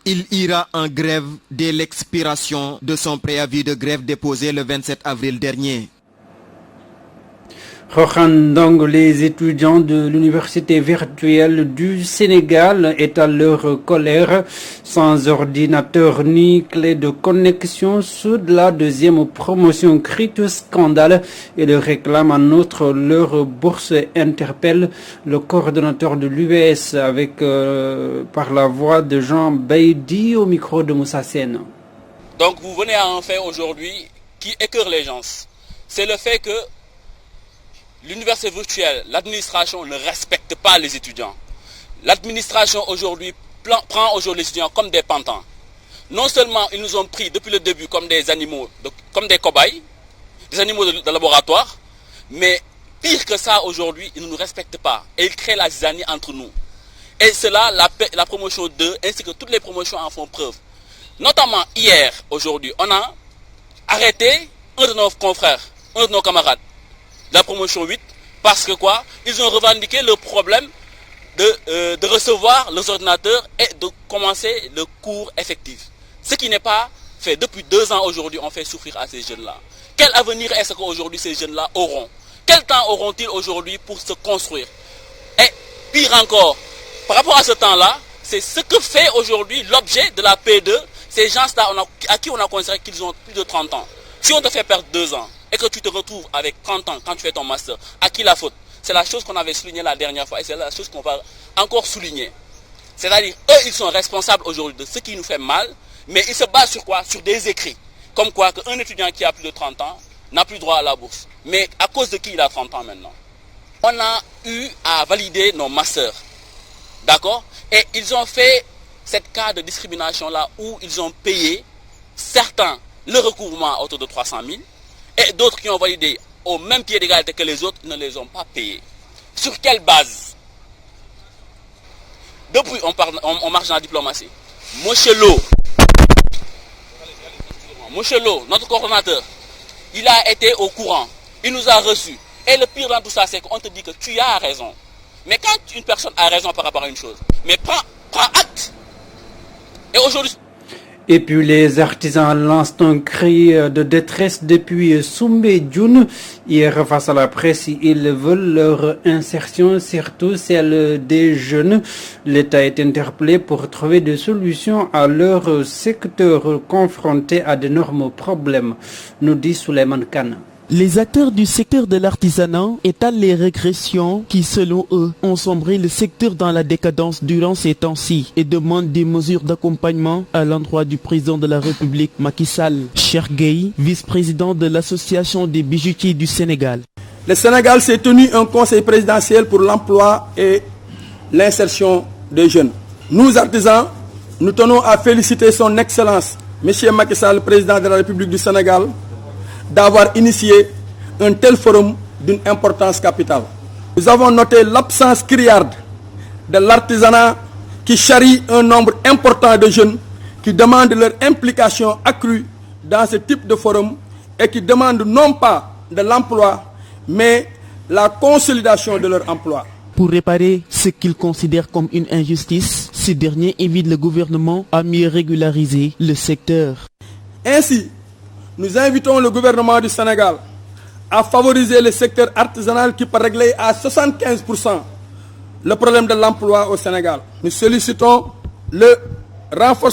Il ira en grève dès l'expiration de son préavis de grève déposé le 27 avril dernier. Rokhandong, les étudiants de l'université virtuelle du Sénégal étalent leur colère. Sans ordinateur ni clé de connexion, ceux de la deuxième promotion crient au scandale et le réclament en outre. Leur bourse interpelle le coordonnateur de l'UVS par la voix de Jean Baïdi au micro de Moussa Sène. Donc vous venez à un fait aujourd'hui qui écœure les gens. C'est le fait que l'université virtuelle, l'administration ne respecte pas les étudiants. L'administration aujourd'hui prend aujourd'hui les étudiants comme des pantins. Non seulement ils nous ont pris depuis le début comme des animaux, comme des cobayes, des animaux de laboratoire, mais pire que ça aujourd'hui, ils ne nous respectent pas et ils créent la zizanie entre nous. Et cela, la promotion 2 ainsi que toutes les promotions en font preuve. Notamment hier, aujourd'hui, on a arrêté un de nos confrères, un de nos camarades, la promotion 8, parce que quoi? Ils ont revendiqué le problème de recevoir les ordinateurs et de commencer le cours effectif. Ce qui n'est pas fait. Depuis 2 ans aujourd'hui, on fait souffrir à ces jeunes-là. Quel avenir est-ce qu'aujourd'hui ces jeunes-là auront? Quel temps auront-ils aujourd'hui pour se construire? Et pire encore, par rapport à ce temps-là, c'est ce que fait aujourd'hui l'objet de la P2, ces gens-là à qui on a considéré qu'ils ont plus de 30 ans. Si on te fait perdre 2 ans, et que tu te retrouves avec 30 ans quand tu fais ton master, à qui la faute? C'est la chose qu'on avait soulignée la dernière fois et c'est la chose qu'on va encore souligner. C'est-à-dire, eux, ils sont responsables aujourd'hui de ce qui nous fait mal, mais ils se basent sur quoi? Sur des écrits. Comme quoi qu'un étudiant qui a plus de 30 ans n'a plus droit à la bourse. Mais à cause de qui il a 30 ans maintenant? On a eu à valider nos masters. D'accord? Et ils ont fait cette cas de discrimination-là où ils ont payé certains le recouvrement à hauteur de 300 000 et d'autres qui ont validé au même pied d'égalité que les autres ne les ont pas payés. Sur quelle base? Depuis, on marche dans la diplomatie. Monsieur Lo, notre coordonnateur, il a été au courant, il nous a reçus. Et le pire dans tout ça, c'est qu'on te dit que tu as raison. Mais quand une personne a raison par rapport à une chose, mais prends acte. Et aujourd'hui... Et puis les artisans lancent un cri de détresse depuis Soumbédioune. Hier, face à la presse, ils veulent leur insertion, surtout celle des jeunes. L'État est interpellé pour trouver des solutions à leur secteur confronté à d'énormes problèmes, nous dit Souleymane Kane. Les acteurs du secteur de l'artisanat étalent les régressions qui, selon eux, ont sombré le secteur dans la décadence durant ces temps-ci et demandent des mesures d'accompagnement à l'endroit du président de la République, Macky Sall. Cheikh Gueye, vice-président de l'association des bijoutiers du Sénégal. Le Sénégal s'est tenu un conseil présidentiel pour l'emploi et l'insertion des jeunes. Nous, artisans, nous tenons à féliciter son Excellence, M. Macky Sall, président de la République du Sénégal, d'avoir initié un tel forum d'une importance capitale. Nous avons noté l'absence criarde de l'artisanat qui charrie un nombre important de jeunes qui demandent leur implication accrue dans ce type de forum et qui demandent non pas de l'emploi, mais la consolidation de leur emploi. Pour réparer ce qu'ils considèrent comme une injustice, ces derniers invitent le gouvernement à mieux régulariser le secteur. Ainsi, nous invitons le gouvernement du Sénégal à favoriser le secteur artisanal qui peut régler à 75% le problème de l'emploi au Sénégal. Nous sollicitons le renforcement